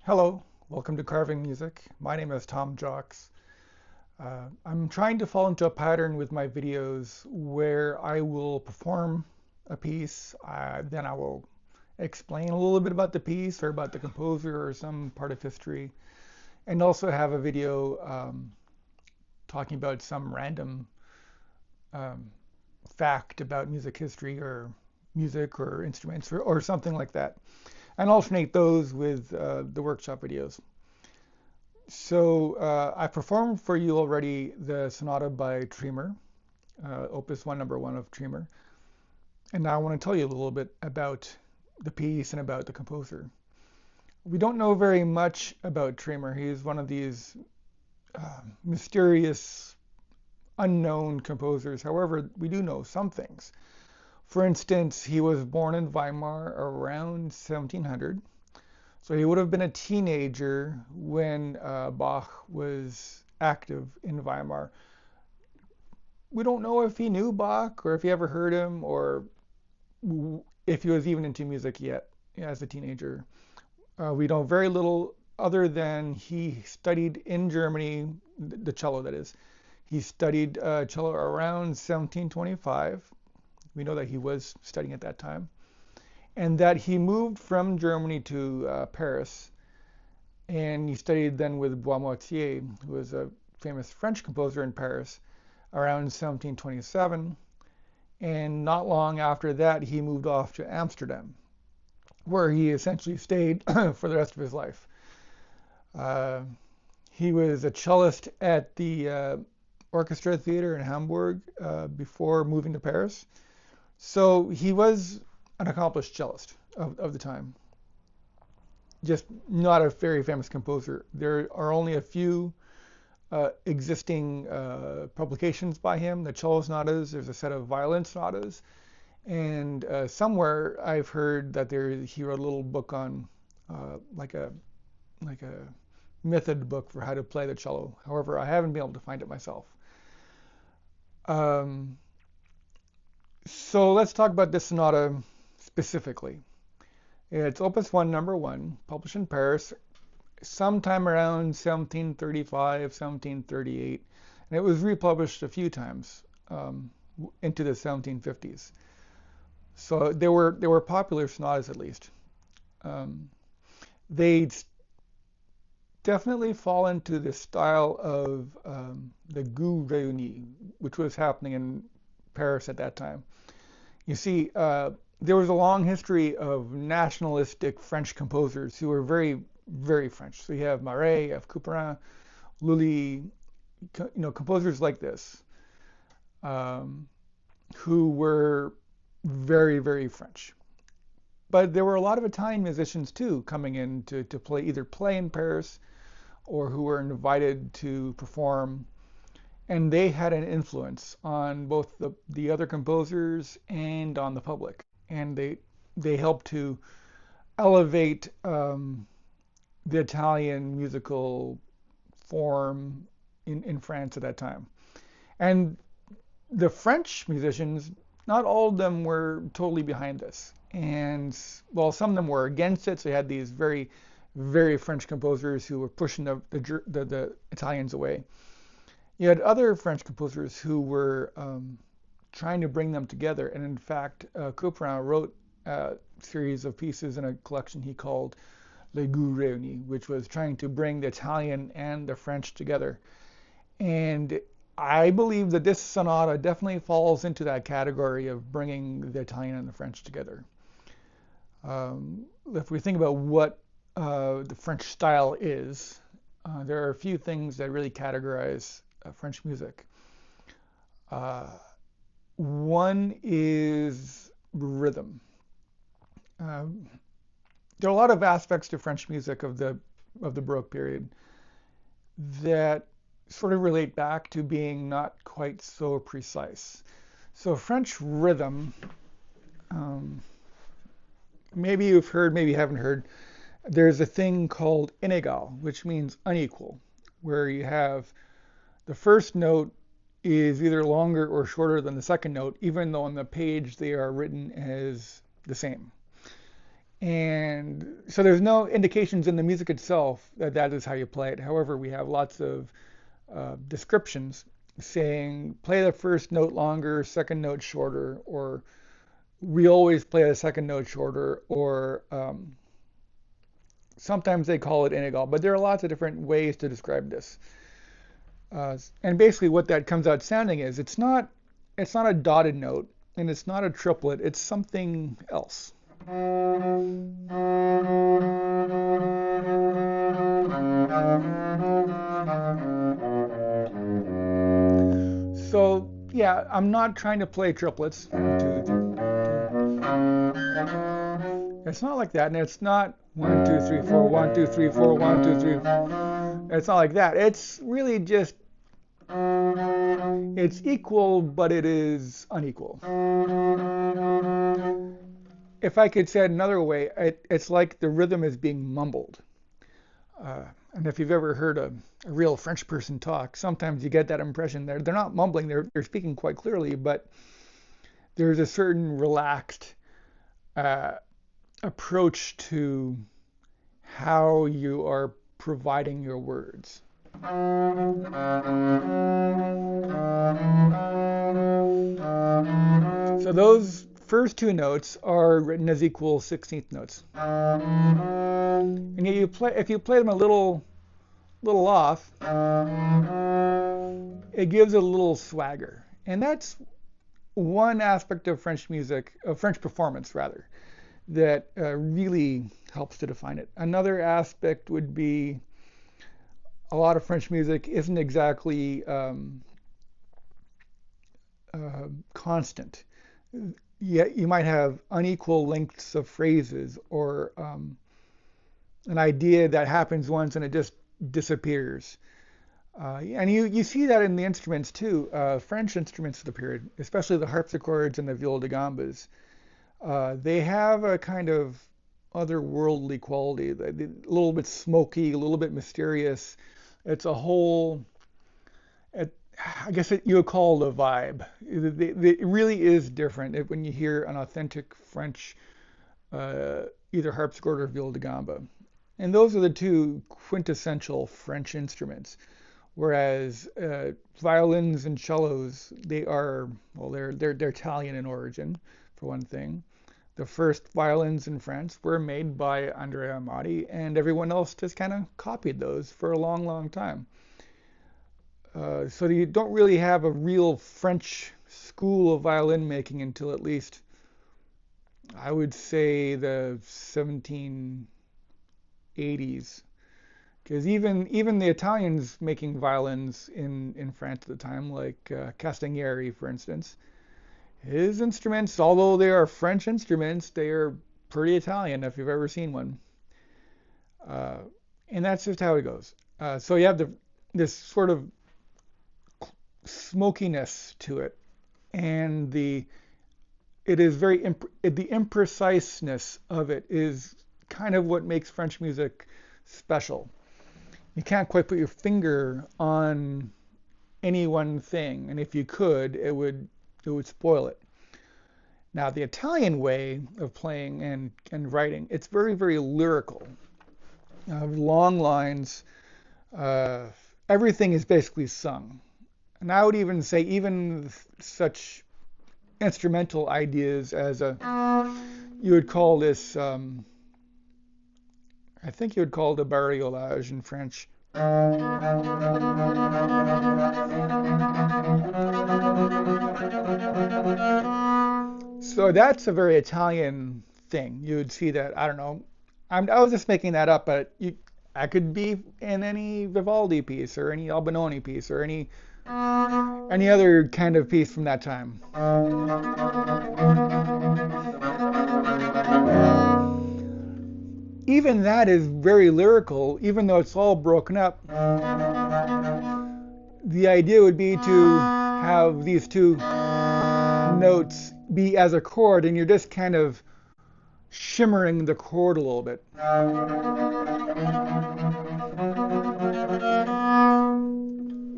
Hello, welcome to Carving Music. My name is Tom Jocks. I'm trying to fall into a pattern with my videos where I will perform a piece, then I will explain a little bit about the piece or about the composer or some part of history, and also have a video talking about some random um, fact about music history or music or instruments or something like that, and alternate those with the workshop videos. So I performed for you already the sonata by Triemer, Opus 1, number 1 of Triemer. And now I want to tell you a little bit about the piece and about the composer. We don't know very much about Triemer. He's one of these mysterious, unknown composers. However, we do know some things. For instance, he was born in Weimar around 1700. So he would have been a teenager when Bach was active in Weimar. We don't know if he knew Bach or if he ever heard him or if he was even into music yet as a teenager. We know very little other than he studied in Germany, the cello that is. He studied cello around 1725. We know that he was studying at that time. And that he moved from Germany to Paris, and he studied then with Boismotier, who was a famous French composer in Paris, around 1727. And not long after that, he moved off to Amsterdam, where he essentially stayed for the rest of his life. He was a cellist at the Orchestra Theater in Hamburg before moving to Paris. So he was an accomplished cellist of the time. Just not a very famous composer. There are only a few existing publications by him, the cello sonatas. There's a set of violin sonatas. And somewhere I've heard that he wrote a little book on like a method book for how to play the cello. However, I haven't been able to find it myself. So let's talk about this sonata specifically. It's Opus 1, number 1, published in Paris sometime around 1735, 1738, and it was republished a few times into the 1750s. So they were popular sonatas at least. They definitely fall into the style of the Goût réuni, which was happening in Paris at that time. You see, there was a long history of nationalistic French composers who were very, very French. So you have Marais, you have Couperin, Lully, composers like this, who were very, very French. But there were a lot of Italian musicians too coming in to either play in Paris or who were invited to perform. And they had an influence on both the other composers and on the public. And they helped to elevate the Italian musical form in France at that time. And the French musicians, not all of them were totally behind this. And well, some of them were against it. So you had these very, very French composers who were pushing the Italians away. You had other French composers who were trying to bring them together. And in fact, Couperin wrote a series of pieces in a collection he called Les Goûts Réunis, which was trying to bring the Italian and the French together. And I believe that this sonata definitely falls into that category of bringing the Italian and the French together. If we think about what the French style is, there are a few things that really categorize French music. One is rhythm. There are a lot of aspects to French music of the Baroque period that sort of relate back to being not quite so precise. So French rhythm, maybe you've heard, maybe you haven't heard, there's a thing called inégal, which means unequal, where you have the first note is either longer or shorter than the second note, even though on the page they are written as the same. And so there's no indications in the music itself that that is how you play it. However, we have lots of descriptions saying play the first note longer, second note shorter, or we always play the second note shorter, or sometimes they call it inegal. But there are lots of different ways to describe this. And basically, what that comes out sounding is it's not a dotted note and it's not a triplet. It's something else. So yeah, I'm not trying to play triplets. 1, 2, 3, 2. It's not like that, and it's not 1, 2, 3, 4, 1, 2, 3, 4, 1, 2, 3. It's not like that. It's really just it's equal, but it is unequal. If I could say it another way, it's like the rhythm is being mumbled. And if you've ever heard a real French person talk, sometimes you get that impression. They're not mumbling, they're speaking quite clearly, but there's a certain relaxed uh, approach to how you are providing your words. So those first two notes are written as equal 16th notes. And yet if you play them a little off, it gives it a little swagger. And that's one aspect of French music, of French performance rather, that really helps to define it. Another aspect would be a lot of French music isn't exactly constant. Yet you might have unequal lengths of phrases or an idea that happens once and it just disappears. And you see that in the instruments too. French instruments of the period, especially the harpsichords and the viol de gambes, they have a kind of otherworldly quality, a little bit smoky, a little bit mysterious. It's a whole, I guess you would call it a vibe. It really is different when you hear an authentic French, either harpsichord or viol de gambe. And those are the two quintessential French instruments. Whereas violins and cellos, they're Italian in origin, for one thing. The first violins in France were made by Andrea Amati, and everyone else just kind of copied those for a long, long time. So you don't really have a real French school of violin making until at least, I would say, the 1780s. Because even the Italians making violins in France at the time, like Castagneri, for instance, his instruments, although they are French instruments, they are pretty Italian if you've ever seen one. And that's just how it goes. So you have this sort of smokiness to it, and the impreciseness of it is kind of what makes French music special. You can't quite put your finger on any one thing, and if you could, it would spoil it. Now, the Italian way of playing and writing, it's very, very lyrical. Long lines, everything is basically sung. And I would even say even such instrumental ideas as you would call this, I think you would call it a bariolage in French. So that's a very Italian thing. You would see that, I don't know, I was just making that up, but I could be in any Vivaldi piece or any Albinoni piece or any other kind of piece from that time. Even that is very lyrical, even though it's all broken up. The idea would be to have these two notes be as a chord, and you're just kind of shimmering the chord a little bit.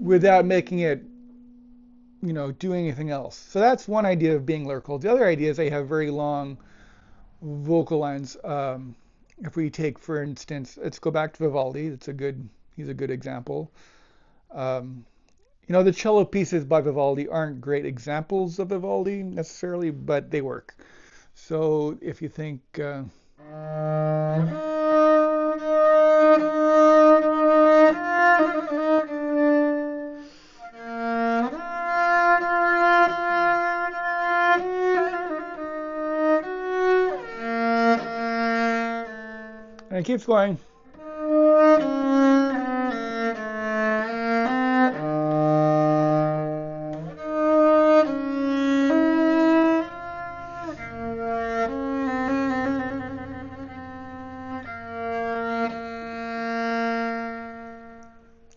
Without making it, do anything else. So that's one idea of being lyrical. The other idea is they have very long vocal lines. If we take, for instance, let's go back to Vivaldi. He's a good example. Um, the cello pieces by Vivaldi aren't great examples of Vivaldi necessarily, but they work. So if you think, and it keeps going.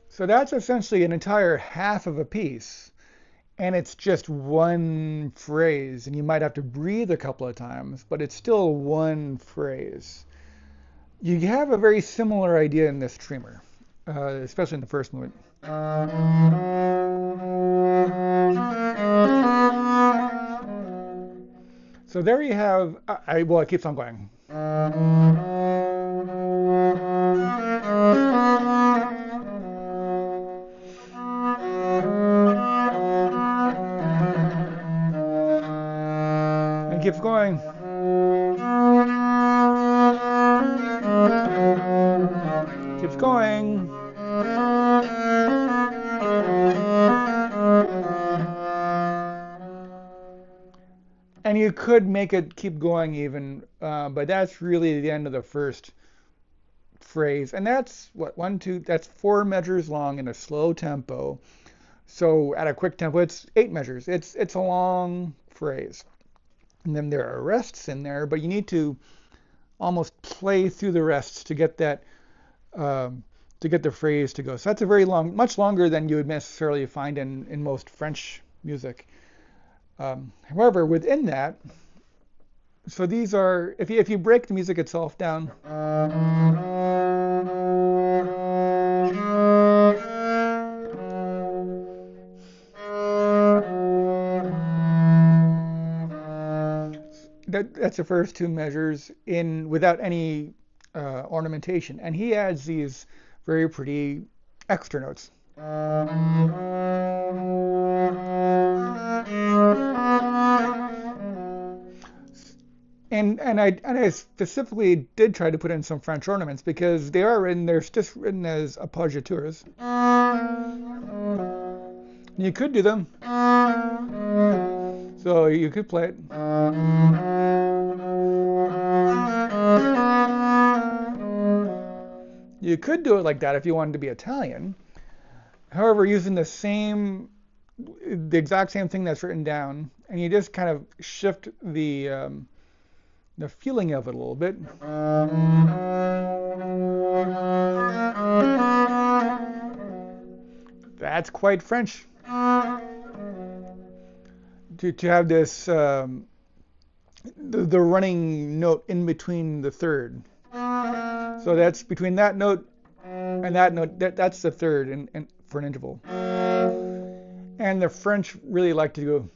So that's essentially an entire half of a piece, and it's just one phrase, and you might have to breathe a couple of times, but it's still one phrase. You have a very similar idea in this Triemer, especially in the first movement. So there you have, well, it keeps on going. And it keeps going. Keeps going. And you could make it keep going even, but that's really the end of the first phrase. And that's what, one, two, that's 4 measures long in a slow tempo. So at a quick tempo, it's 8 measures. It's a long phrase. And then there are rests in there, but you need to almost play through the rests to get that to get the phrase to go. So that's a very long, much longer than you would necessarily find in most French music. However, within that, so these are, if you break the music itself down, that's the first 2 measures in without any ornamentation, and he adds these very pretty extra notes. And I specifically did try to put in some French ornaments because they are written, they're just written as appoggiatures. You could do them. So you could play it. You could do it like that if you wanted to be Italian. However, using the exact same thing that's written down, and you just kind of shift the feeling of it a little bit. That's quite French. To have this the running note in between the third. So that's between that note and that note. That's the third for an interval. And the French really like to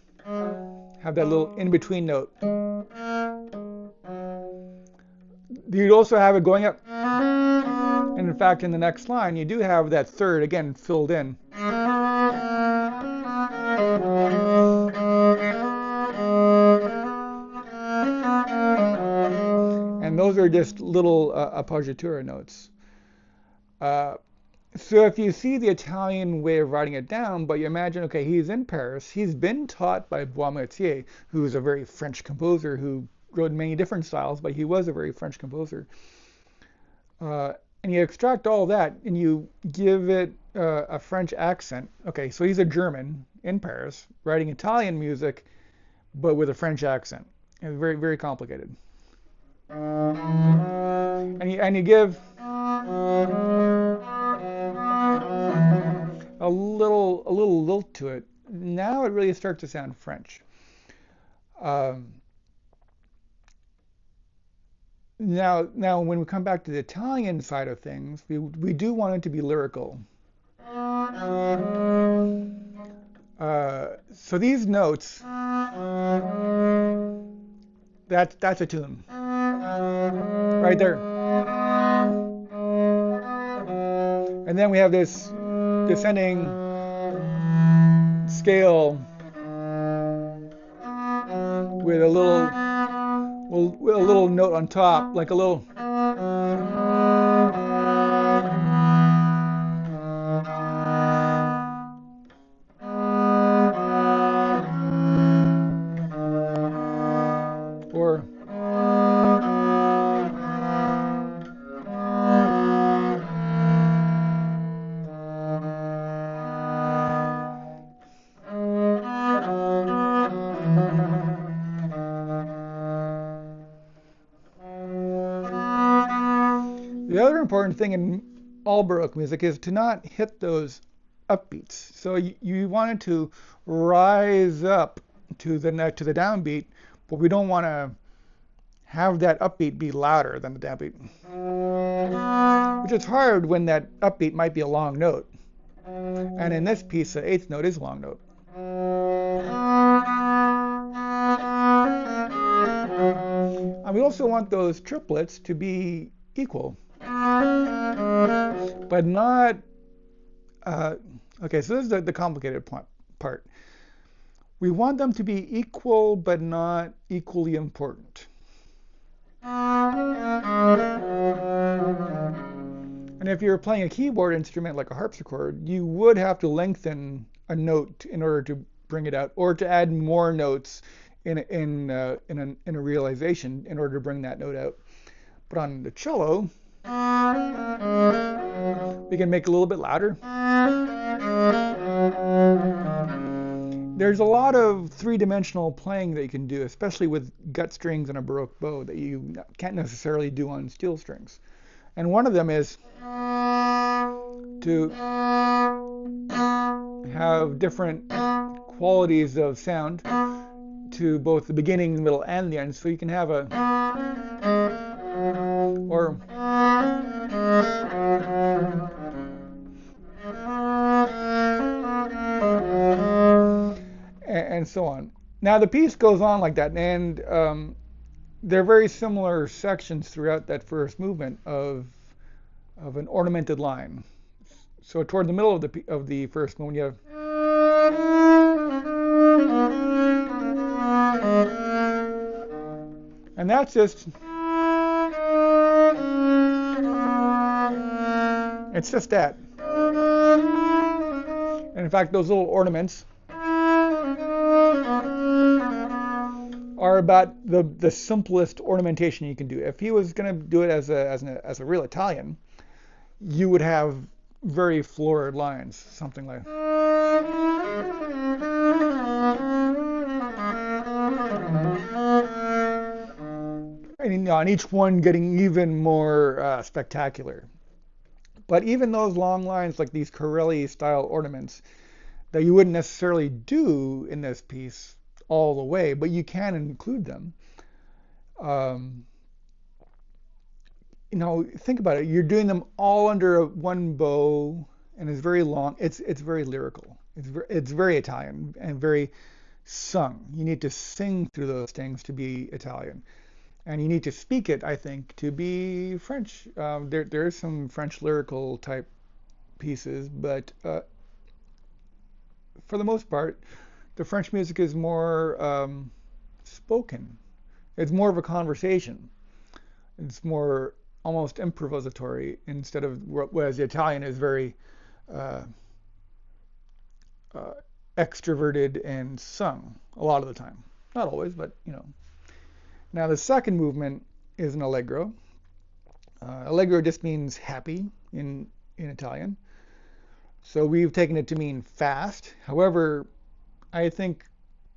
have that little in between note. You'd also have it going up. And in fact, in the next line, you do have that third again filled in. And those are just little appoggiatura notes. So if you see the Italian way of writing it down, but you imagine, okay, he's in Paris, he's been taught by Boismetier, who is a very French composer who wrote many different styles, but he was a very French composer. And you extract all that and you give it a French accent. Okay, so he's a German in Paris writing Italian music, but with a French accent. It's very, very complicated. And you give a little lilt to it. Now it really starts to sound French. Now, when we come back to the Italian side of things, we do want it to be lyrical. So these notes, that's a tune. right there. And then we have this descending scale with a little note on top, like a little. Or the other important thing in all Baroque music is to not hit those upbeats. So you want it to rise up to the downbeat, but we don't want to have that upbeat be louder than the downbeat, which is hard when that upbeat might be a long note. And in this piece, the eighth note is a long note. And we also want those triplets to be equal, but not. Okay, so this is the complicated part. We want them to be equal, but not equally important. And if you're playing a keyboard instrument like a harpsichord, you would have to lengthen a note in order to bring it out, or to add more notes in a realization in order to bring that note out. But on the cello, we can make it a little bit louder. There's a lot of three-dimensional playing that you can do, especially with gut strings and a Baroque bow, that you can't necessarily do on steel strings. And one of them is to have different qualities of sound to both the beginning, the middle, and the end. So you can have a, or and so on. Now the piece goes on like that, and there are very similar sections throughout that first movement of an ornamented line. So toward the middle of the first movement, you have, and that's just, it's just that. And in fact, those little ornaments are about the simplest ornamentation you can do. If he was going to do it as a real Italian, you would have very florid lines, something like. And on each one getting even more spectacular. But even those long lines, like these Corelli-style ornaments, that you wouldn't necessarily do in this piece all the way, but you can include them. Think about it. You're doing them all under one bow, and it's very long. It's very lyrical. It's very Italian and very sung. You need to sing through those things to be Italian, and you need to speak it, I think, to be French. There is some French lyrical type pieces, but for the most part, the French music is more spoken. It's more of a conversation. It's more almost improvisatory instead of, whereas the Italian is very extroverted and sung a lot of the time. Not always, but Now the second movement is an allegro. Allegro just means happy in Italian. So we've taken it to mean fast. However, I think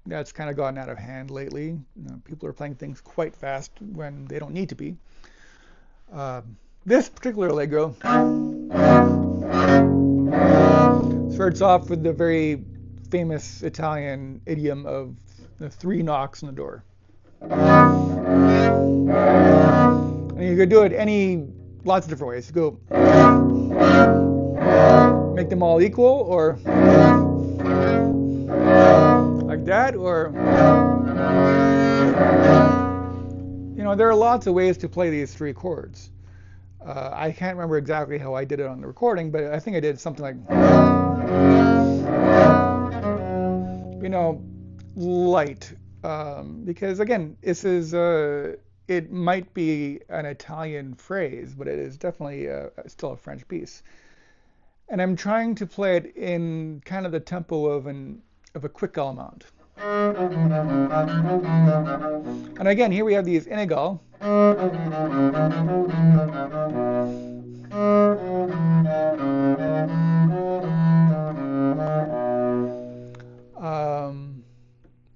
that's kind of gotten out of hand lately. People are playing things quite fast when they don't need to be. This particular allegro starts off with the very famous Italian idiom of the 3 knocks on the door. And you could do it lots of different ways. You go make them all equal, or like that, or There are lots of ways to play these three chords. I can't remember exactly how I did it on the recording, but I think I did something like, light. Because again, this is, it might be an Italian phrase, but it is definitely still a French piece. And I'm trying to play it in kind of the tempo of a quick element. And again, here we have these inegal.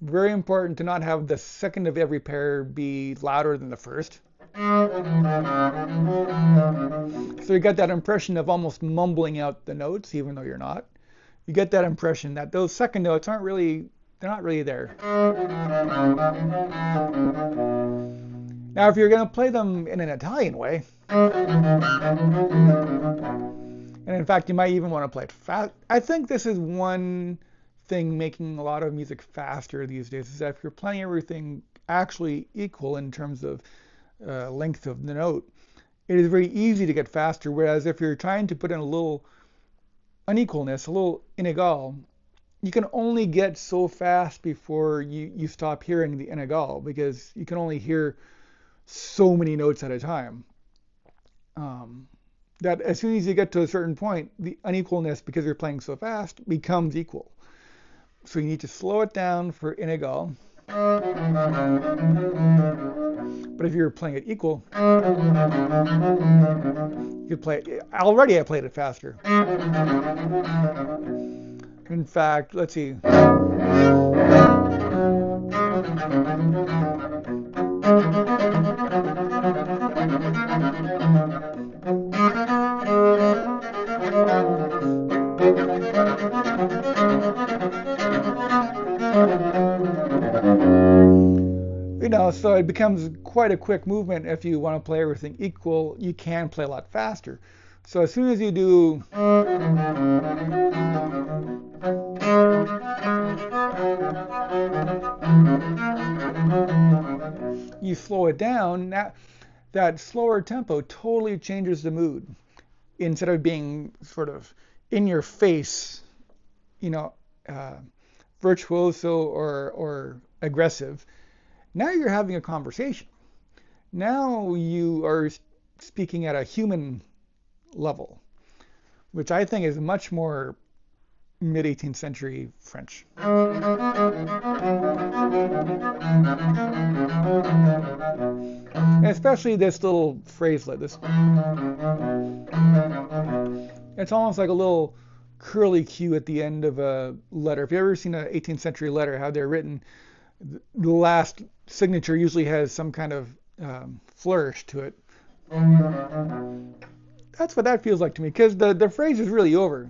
Very important to not have the second of every pair be louder than the first. So you get that impression of almost mumbling out the notes, even though you're not. You get that impression that those second notes they're not really there. Now, if you're going to play them in an Italian way, and in fact, you might even want to play it fast. I think this is one thing making a lot of music faster these days, is that if you're playing everything actually equal in terms of length of the note, it is very easy to get faster. Whereas if you're trying to put in a little unequalness, a little inegal, you can only get so fast before you stop hearing the inegal, because you can only hear so many notes at a time. That as soon as you get to a certain point, the unequalness, because you're playing so fast, becomes equal. So you need to slow it down for inegal. But if you're playing it equal, you could play it. Already I played it faster. In fact, let's see. So it becomes quite a quick movement. If you want to play everything equal, you can play a lot faster. So as soon as you do, you slow it down, that slower tempo totally changes the mood. Instead of being sort of in your face, virtuoso or aggressive, now you're having a conversation. Now you are speaking at a human level, which I think is much more mid-18th century French. Especially this little phraselet. It's almost like a little curly Q at the end of a letter. If you've ever seen an 18th century letter, how they're written, the last signature usually has some kind of flourish to it. That's what that feels like to me, because the phrase is really over.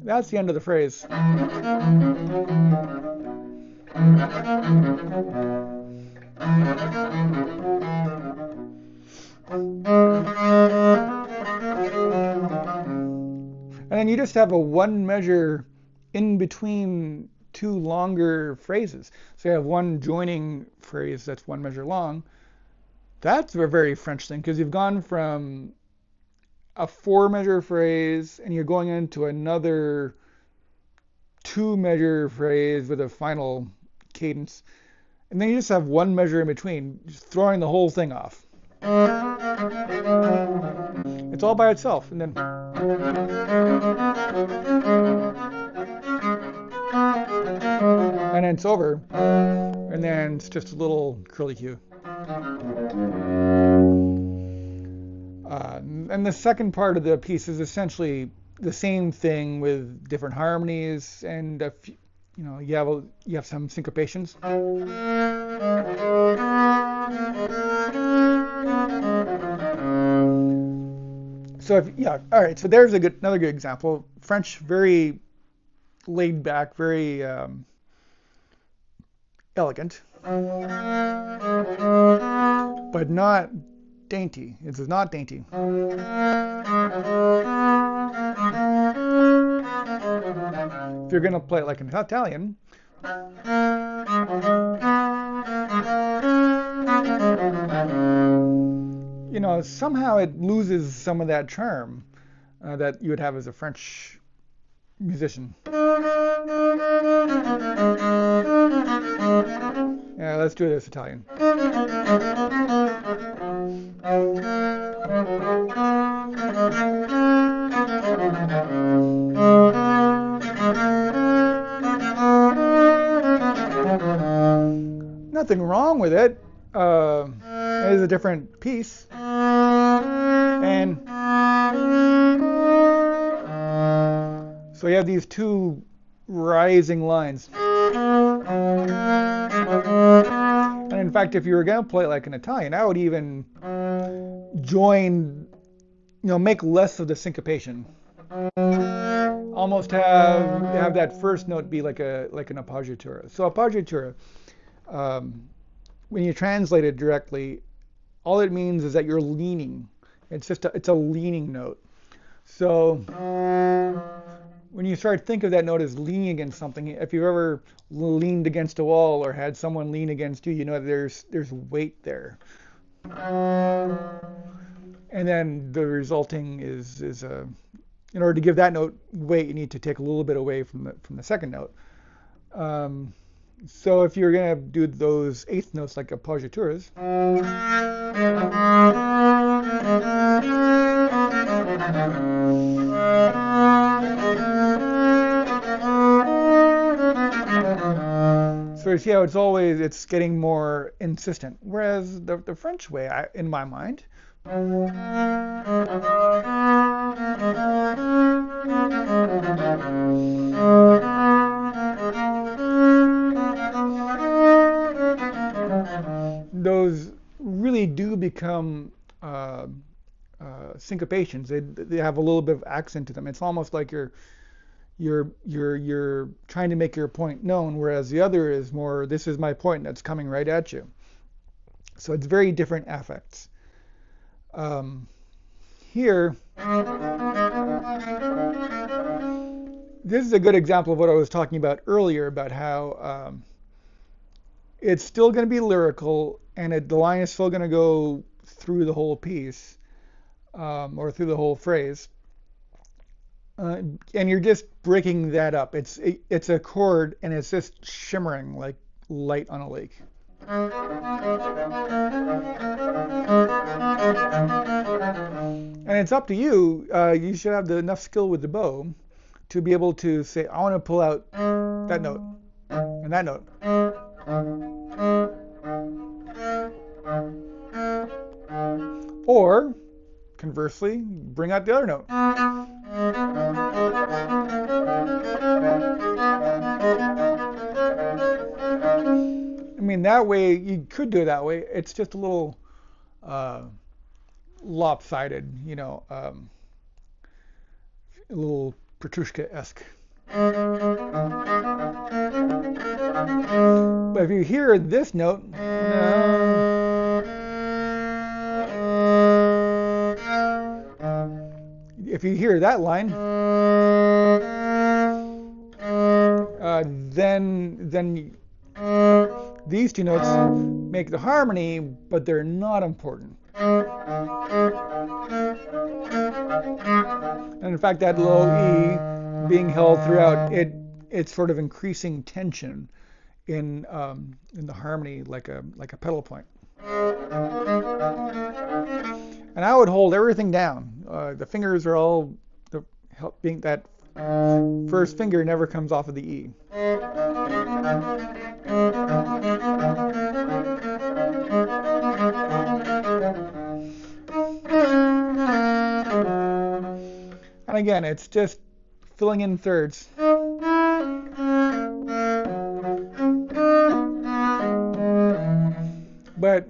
That's the end of the phrase. And then you just have a one measure in between two longer phrases. So you have one joining phrase that's one measure long. That's a very French thing, because you've gone from a four measure phrase and you're going into another two measure phrase with a final cadence. And then you just have one measure in between, just throwing the whole thing off. It's all by itself. And then it's over. And then it's just a little curly Q. And the second part of the piece is essentially the same thing with different harmonies, and you have some syncopations. So all right. So there's another good example. French, very laid back, very elegant, but not dainty. It is not dainty. If you're going to play it like an Italian, You know, somehow it loses some of that charm that you would have as a French musician. Yeah, let's do this Italian. Nothing wrong with it. It is a different piece. And so you have these two rising lines. And in fact, if you were going to play it like an Italian, I would even join, make less of the syncopation. Almost have that first note be like an appoggiatura. So appoggiatura, when you translate it directly, all it means is that you're leaning. It's a leaning note. So when you start to think of that note as leaning against something, if you've ever leaned against a wall or had someone lean against you, you know there's weight there. And then the resulting is in order to give that note weight, you need to take a little bit away from the second note. So if you're going to do those eighth notes like appoggiaturas, so you see how it's getting more insistent. Whereas the French way, in my mind, those really do become syncopations. They have a little bit of accent to them. It's almost like you're trying to make your point known, whereas the other is more, this is my point that's coming right at you. So it's very different affects. Here, this is a good example of what I was talking about earlier about how it's still going to be lyrical and the line is still going to go through the whole piece or through the whole phrase. And you're just breaking that up. It's a chord and it's just shimmering like light on a lake. And it's up to you. You should have enough skill with the bow to be able to say, I want to pull out that note and that note. Or, conversely, bring out the other note. I mean, that way, you could do it that way. It's just a little lopsided, a little Petrushka-esque. But if you hear this note, if you hear that line, then these two notes make the harmony, but they're not important. And in fact, that low E being held throughout, it's sort of increasing tension in the harmony like a pedal point. And I would hold everything down. The fingers are all being that first finger never comes off of the E. And again, it's just filling in thirds. But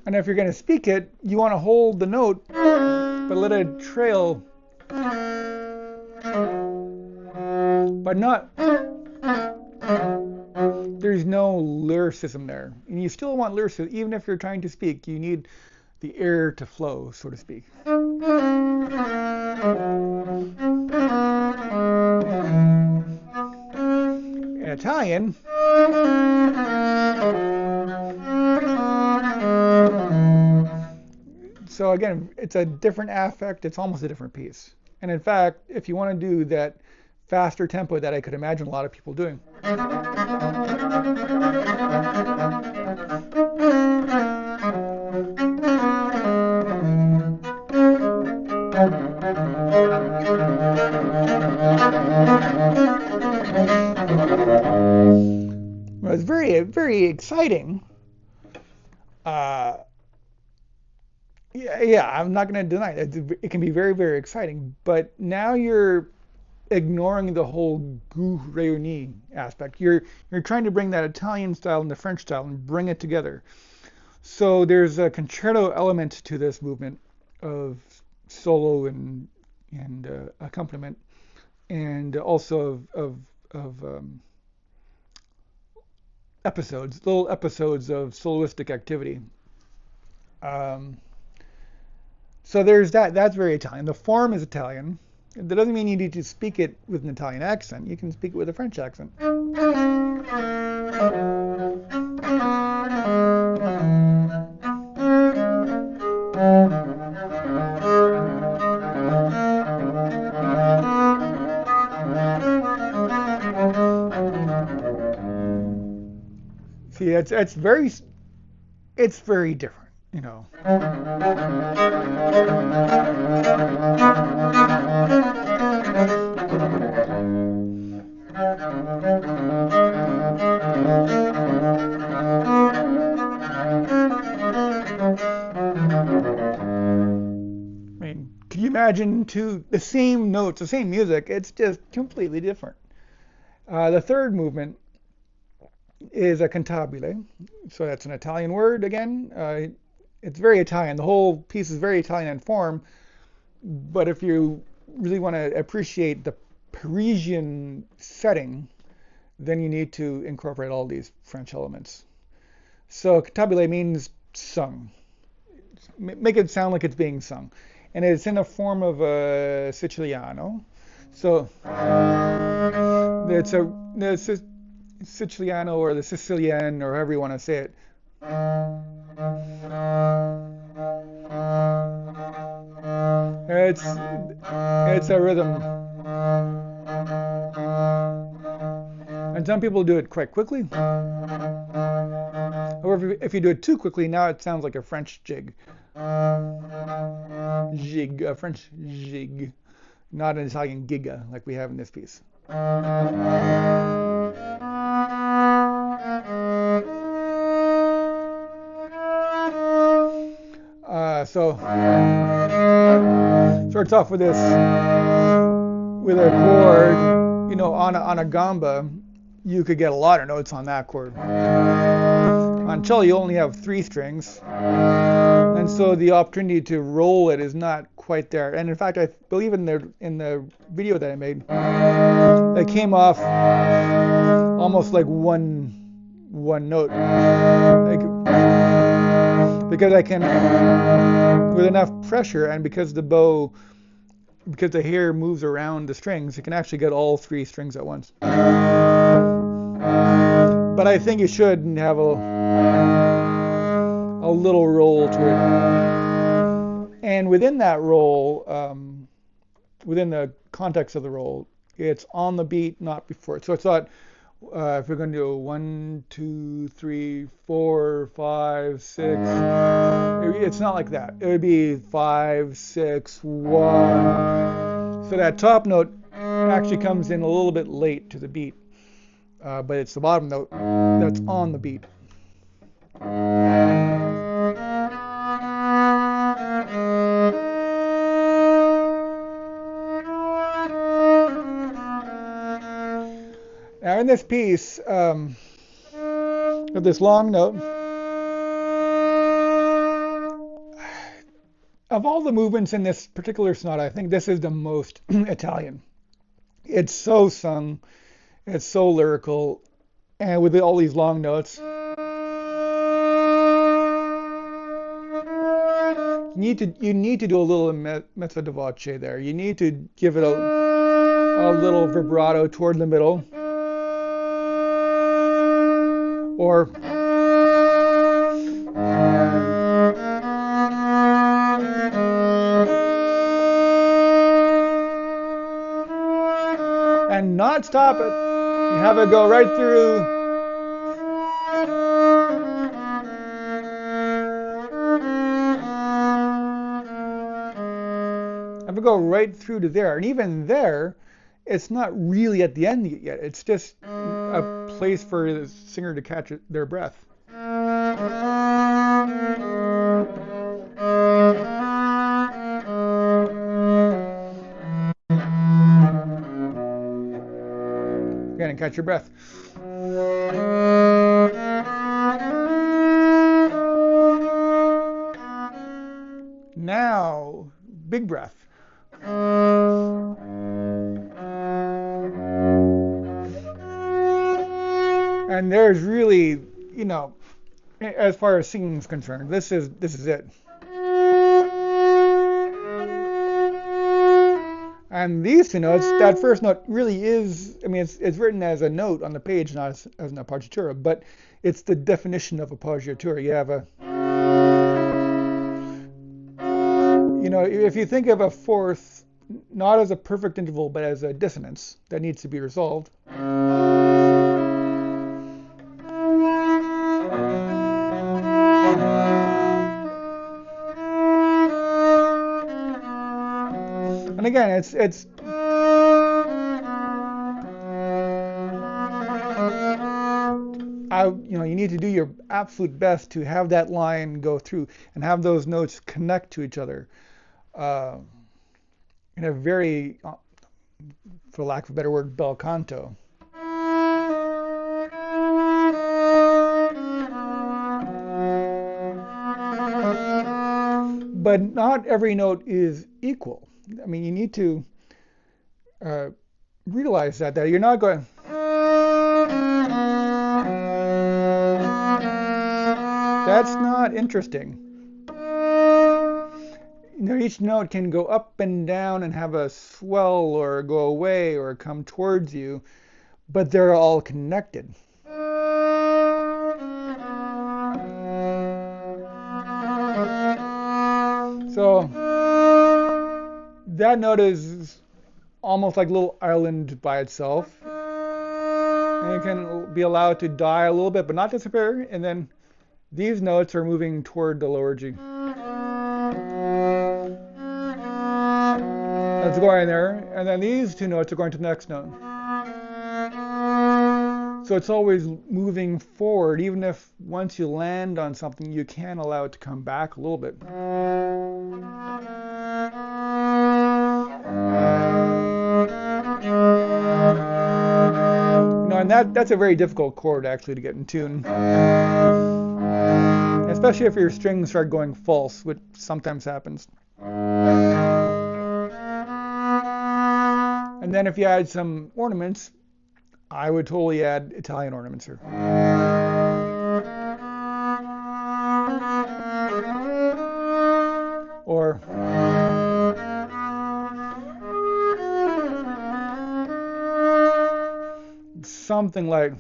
and if you're going to speak it, you want to hold the note, but let it trail. But not, there's no lyricism there. And you still want lyricism, even if you're trying to speak, you need the air to flow, so to speak. And In Italian, so again, it's a different affect. It's almost a different piece. And in fact, if you want to do that faster tempo that I could imagine a lot of people doing, well, it's very exciting. Uh, yeah, I'm not going to deny it. It can be very exciting, but now you're ignoring the whole goût réuni aspect. You're trying to bring that Italian style and the French style and bring it together. So there's a concerto element to this movement of solo and accompaniment, and also of little episodes of soloistic activity. Um, so there's that. That's very Italian. The form is Italian. That doesn't mean you need to speak it with an Italian accent. You can speak it with a French accent. See, it's very different, you know. I mean, can you imagine the same notes, the same music? It's just completely different. The third movement is a cantabile. So that's an Italian word again. It's very Italian. The whole piece is very Italian in form. But if you really want to appreciate the Parisian setting, then you need to incorporate all these French elements. So cantabile means sung. Make it sound like it's being sung. And it's in the form of a Siciliano. So it's a Siciliano or the Sicilian or however you want to say it. It's a rhythm. And some people do it quite quickly. However, if you do it too quickly, now it sounds like a French jig. Jig, a French jig, not an Italian giga like we have in this piece. So starts off with this, with a chord, you know, on a gamba, you could get a lot of notes on that chord. On cello, you only have 3 strings, and so the opportunity to roll it is not quite there. And in fact, I believe in the video that I made, it came off almost like one note, because I can, with enough pressure, and because the hair moves around the strings, you can actually get all 3 strings at once. But I think you should have a little roll to it. And within that roll, within the context of the roll, it's on the beat, not before it. So it's not, if we're going to do 1, 2, 3, 4, 5, 6, it's not like that. It would be 5, 6, 1. So that top note actually comes in a little bit late to the beat. But it's the bottom note that's on the beat. Now in this piece, of this long note, of all the movements in this particular sonata, I think this is the most Italian. It's so sung. It's so lyrical, and with all these long you need to do a little mezzo di voce there. You need to give it a little vibrato toward the middle, or and not stop it. You have it go right through. Have it go right through to there, and even there, it's not really at the end yet. It's just a place for the singer to catch their breath. Again, and catch your breath. Now, big breath. And there's really, as far as singing is concerned, this is it. And these two notes, that first note really is, it's written as a note on the page, not as an appoggiatura, but it's the definition of appoggiatura. You have if you think of a fourth, not as a perfect interval, but as a dissonance that needs to be resolved. And again, it's you need to do your absolute best to have that line go through and have those notes connect to each other in a very, for lack of a better word, bel canto. But not every note is equal. You need to realize that you're not going. That's not interesting. Each note can go up and down and have a swell or go away or come towards you, but they're all connected. So that note is almost like a little island by itself. And it can be allowed to die a little bit, but not disappear. And then these notes are moving toward the lower G. That's going there. And then these two notes are going to the next note. So it's always moving forward, even if once you land on something, you can allow it to come back a little bit. And that's a very difficult chord actually to get in tune. Especially if your strings start going false, which sometimes happens. And then if you add some ornaments, I would totally add Italian ornaments here. Or something like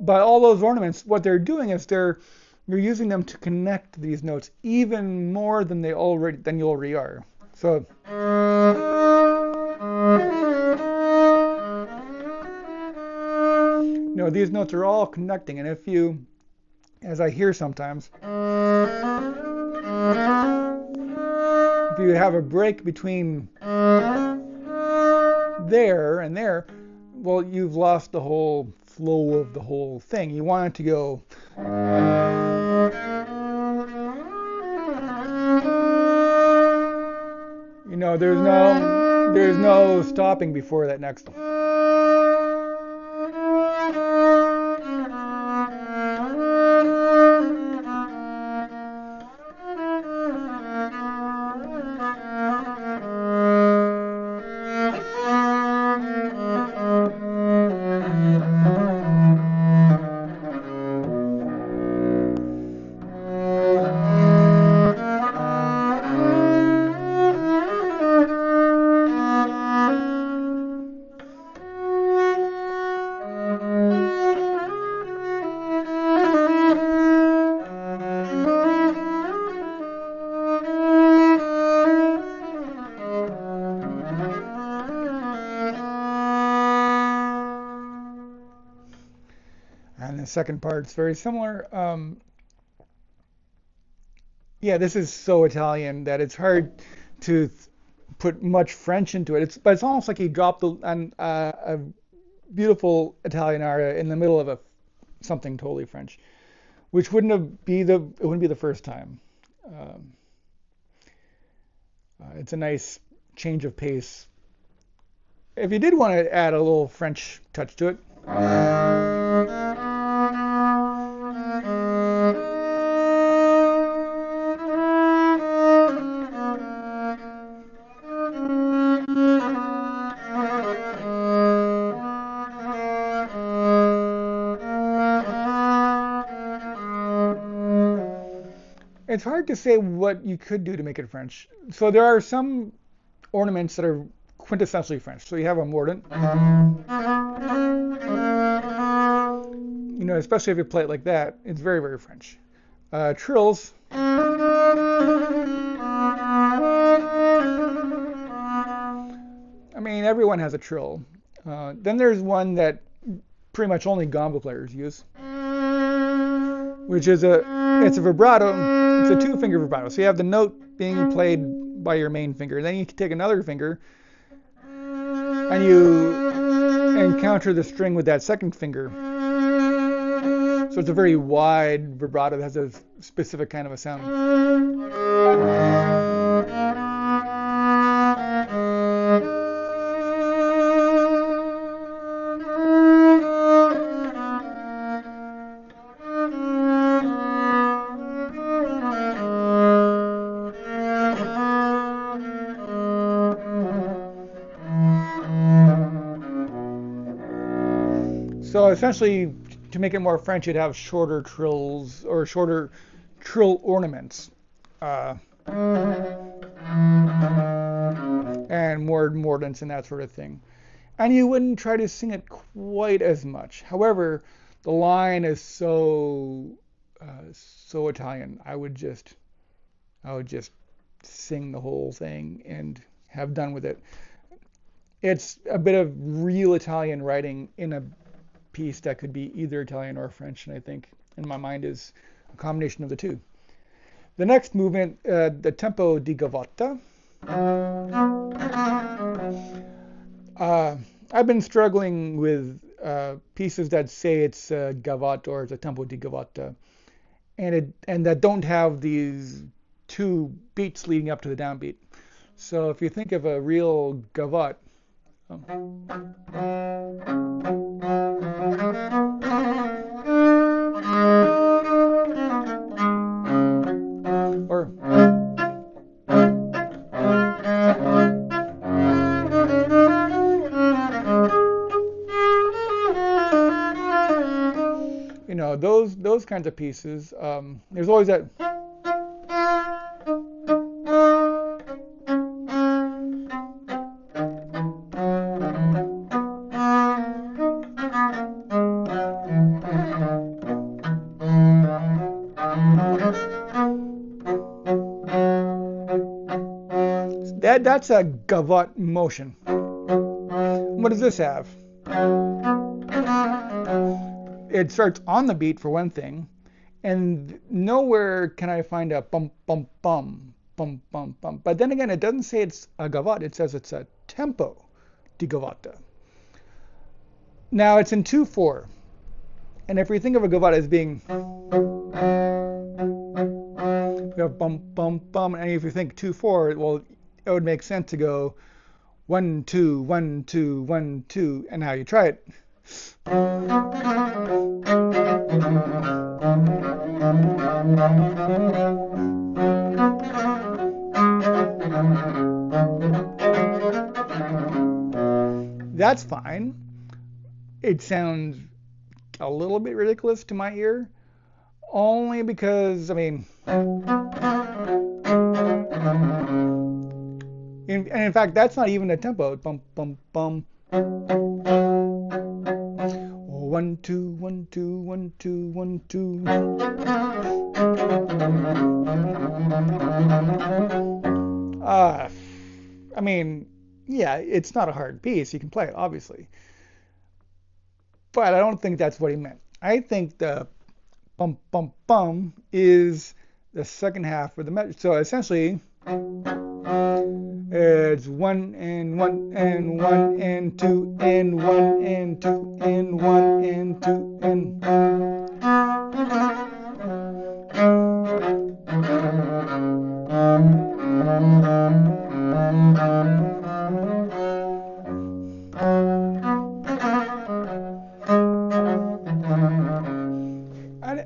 but all those ornaments, what they're doing is you're using them to connect these notes even more than you already are. So these notes are all connecting, and if you, as I hear sometimes, if you have a break between there and there, well, you've lost the whole flow of the whole thing. You want it to go. There's no stopping before that next one. second part's very similar. Yeah, this is so Italian that it's hard to put much French into it. But it's almost like he dropped a beautiful Italian aria in the middle of something totally French, which it wouldn't be the first time. Um, it's a nice change of pace. If you did want to add a little French touch to it, it's hard to say what you could do to make it French. So there are some ornaments that are quintessentially French. So you have a mordant, especially if you play it like that, it's very, very French. Trills. I mean, everyone has a trill. Then there's one that pretty much only gamba players use, which is it's a vibrato. It's a two-finger vibrato. So you have the note being played by your main finger. Then you take another finger and you encounter the string with that second finger. So it's a very wide vibrato that has a specific kind of a sound. So essentially, to make it more French, you'd have shorter trills or shorter trill ornaments, and more mordants and that sort of thing. And you wouldn't try to sing it quite as much. However, the line is so Italian. I would just sing the whole thing and have done with it. It's a bit of real Italian writing in a piece that could be either Italian or French, and I think in my mind is a combination of the two. The next movement, the tempo di gavotta. I've been struggling with pieces that say it's a gavotte or it's a tempo di gavotta, and that don't have these two beats leading up to the downbeat. So if you think of a real gavotte, or those kinds of pieces. There's always that. That's a gavotte motion. What does this have? It starts on the beat for one thing, and nowhere can I find a bum bum bum bum bum bum. But then again, it doesn't say it's a gavotte. It says it's a tempo di gavotta. Now it's in 2/4, and if we think of a gavotte as being we have bum bum bum, and if you think 2/4, well, it would make sense to go 1 2 1 2 1 2, and now you try it. That's fine. It sounds a little bit ridiculous to my ear, only because, I mean, in fact, that's not even a tempo. Bum bum bum. 1 2 1 2 1 2 1 2. I mean, yeah, it's not a hard piece. You can play it, obviously. But I don't think that's what he meant. I think the bum bum bum is the second half of the measure. So essentially, it's one and one and one and two and one and two and one and two and.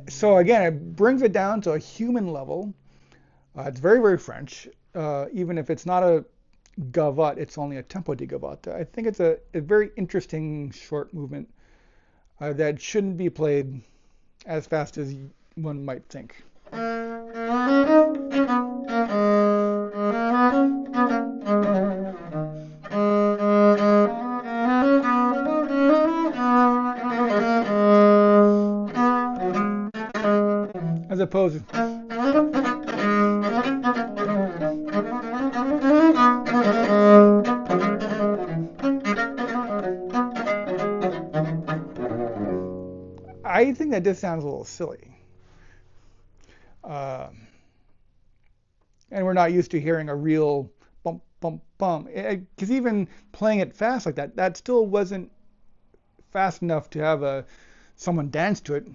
So again, it brings it down to a human level. It's very, very French. Even if it's not a gavotte, it's only a tempo di gavotte. I think it's a very interesting short movement that shouldn't be played as fast as one might think. As opposed to, I think that just sounds a little silly. Uh, and we're not used to hearing a real bump, bump, bump. Because even playing it fast like that, that still wasn't fast enough to have someone dance to it.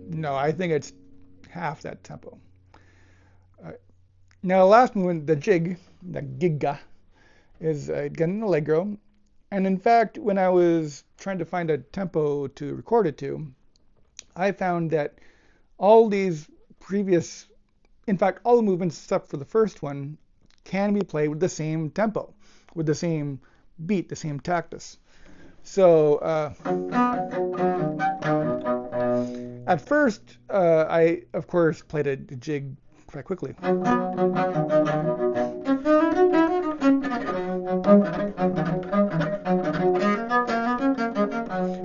No, I think it's half that tempo. Uh, Now, the last movement, the jig, the giga, is again an allegro. And in fact, when I was trying to find a tempo to record it to, I found that all these previous, in fact, all the movements except for the first one, can be played with the same tempo, with the same beat, the same tactus. So at first, I of course played a jig quite quickly.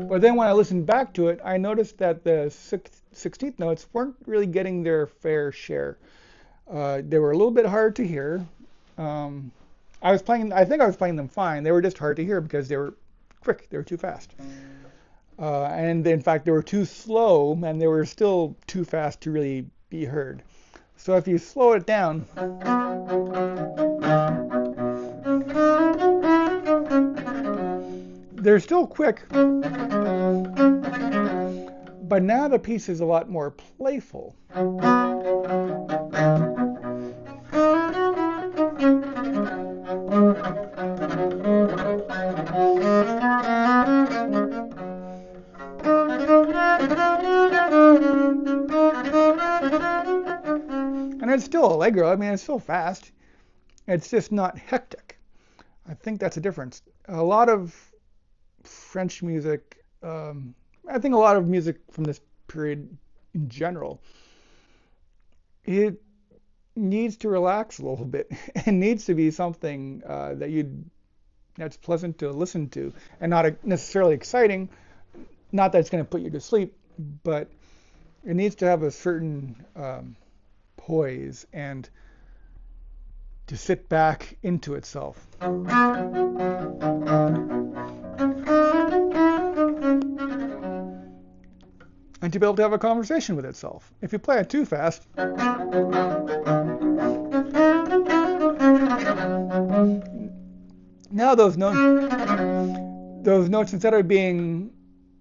But then when I listened back to it, I noticed that the 16th notes weren't really getting their fair share. They were a little bit hard to hear. Um, I think I was playing them fine. They were just hard to hear because they were quick. They were too fast. And in fact, they were too slow, and they were still too fast to really be heard. So if you slow it down, they're still quick, but now the piece is a lot more playful. And it's still allegro. I mean, it's still fast. It's just not hectic. I think that's a difference. A lot of French music, I think a lot of music from this period in general, it needs to relax a little bit. It needs to be something that's pleasant to listen to and not necessarily exciting. Not that it's going to put you to sleep, but it needs to have a certain poise and to sit back into itself. And to be able to have a conversation with itself. If you play it too fast, now those notes instead of being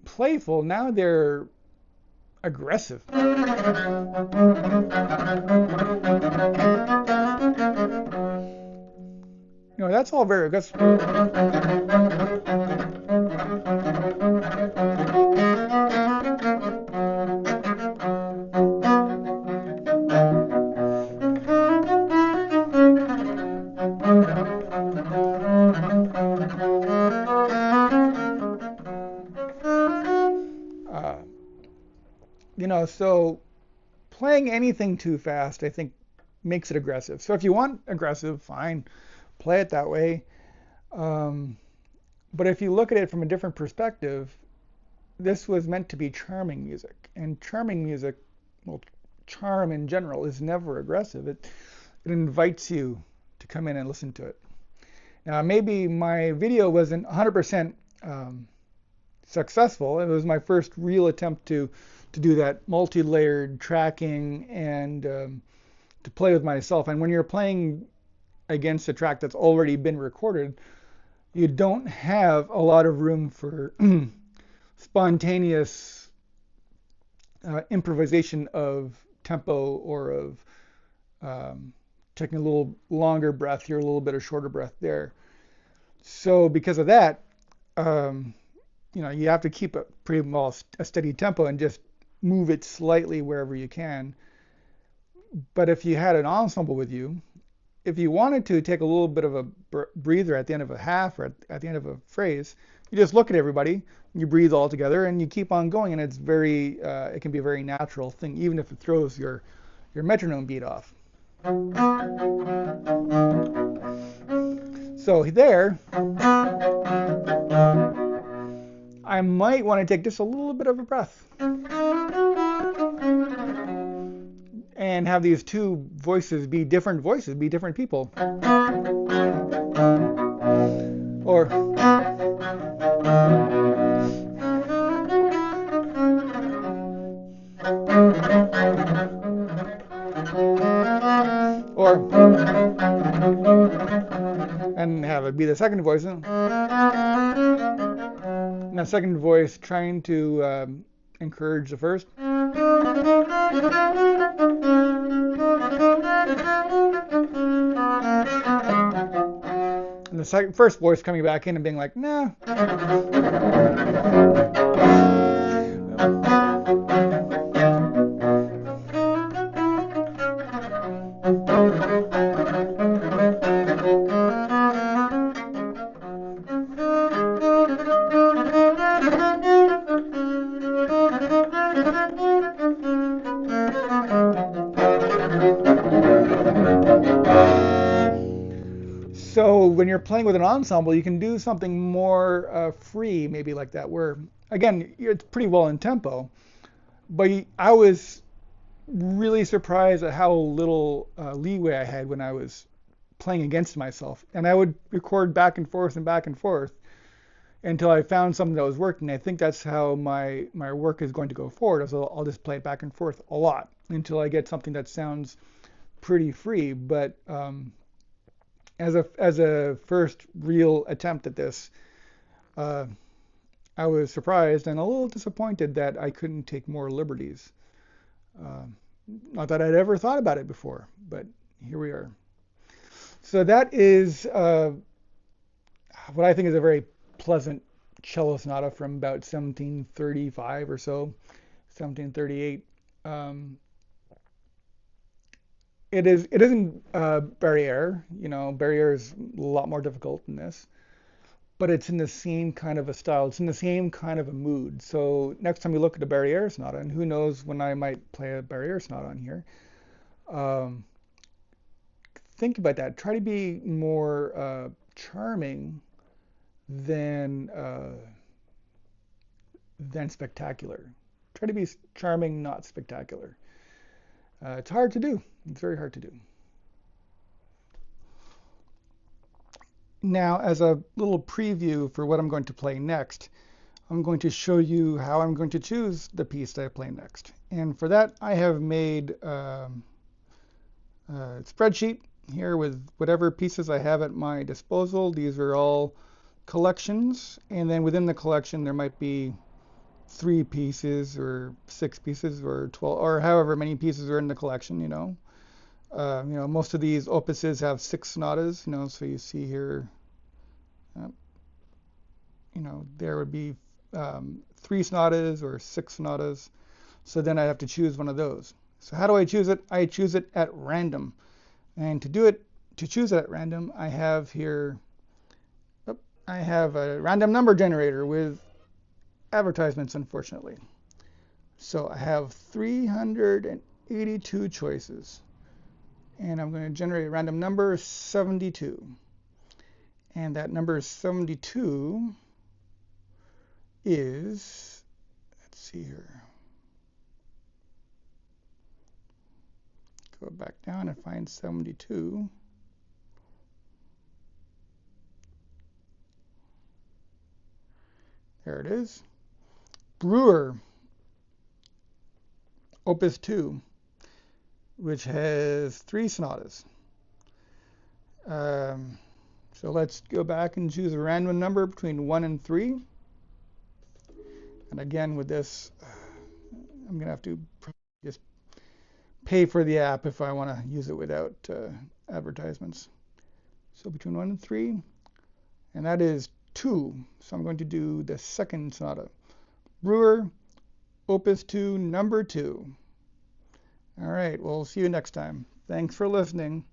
playful, now they're aggressive. You know, that's all very aggressive. Uh, so playing anything too fast, I think, makes it aggressive. So if you want aggressive, fine, play it that way. Um, but if you look at it from a different perspective, this was meant to be charming music. And charming music, well, charm in general is never aggressive. It invites you to come in and listen to it. Now, maybe my video wasn't 100% successful. It was my first real attempt to do that multi-layered tracking and to play with myself. And when you're playing against a track that's already been recorded, you don't have a lot of room for spontaneous improvisation of tempo or of taking a little longer breath here, a little bit of shorter breath there. So because of that, you have to keep a pretty well a steady tempo and just move it slightly wherever you can. But if you had an ensemble with you, if you wanted to take a little bit of a breather at the end of a half or at the end of a phrase, you just look at everybody, you breathe all together, and you keep on going. And it can be a very natural thing, even if it throws your metronome beat off. So there, I might want to take just a little bit of a breath and have these two voices, be different people. Or and have it be the second voice. And the second voice trying to encourage the first. And the first voice coming back in and being like, nah. So when you're playing with an ensemble, you can do something more free, maybe like that, where, again, it's pretty well in tempo. But I was really surprised at how little leeway I had when I was playing against myself. And I would record back and forth until I found something that was working. I think that's how my work is going to go forward. So I'll just play it back and forth a lot until I get something that sounds pretty free. But as a first real attempt at this, I was surprised and a little disappointed that I couldn't take more liberties. Not that I'd ever thought about it before, but here we are. So that is what I think is a very pleasant cello sonata from about 1735 or so, 1738. It isn't Barriere. Barriere is a lot more difficult than this, but it's in the same kind of a style. It's in the same kind of a mood. So next time we look at a Barriere sonata, and who knows when I might play a Barriere sonata on here, think about that. Try to be more charming than spectacular. Try to be charming, not spectacular. It's hard to do. It's very hard to do. Now, as a little preview for what I'm going to play next, I'm going to show you how I'm going to choose the piece that I play next. And for that, I have made a spreadsheet here with whatever pieces I have at my disposal. These are all collections, and then within the collection there might be 3 pieces or 6 pieces or 12 or however many pieces are in the collection. Most of these opuses have 6 sonatas. So you see here, there would be 3 sonatas or 6 sonatas. So then I have to choose one of those. So how do I choose it? I choose it at random. And to choose it at random, I have here, I have a random number generator with advertisements, unfortunately. So I have 382 choices. And I'm going to generate a random number 72. And that number 72 is, let's see here. go back down and find 72. There it is. Brewer, Opus 2, which has 3 sonatas. So let's go back and choose a random number between 1 and 3. And again, with this, I'm going to have to just pay for the app if I want to use it without advertisements. So between 1 and 3, and that is 2. So I'm going to do the second sonata. Brewer, Opus 2, number 2. All right, we'll see you next time. Thanks for listening.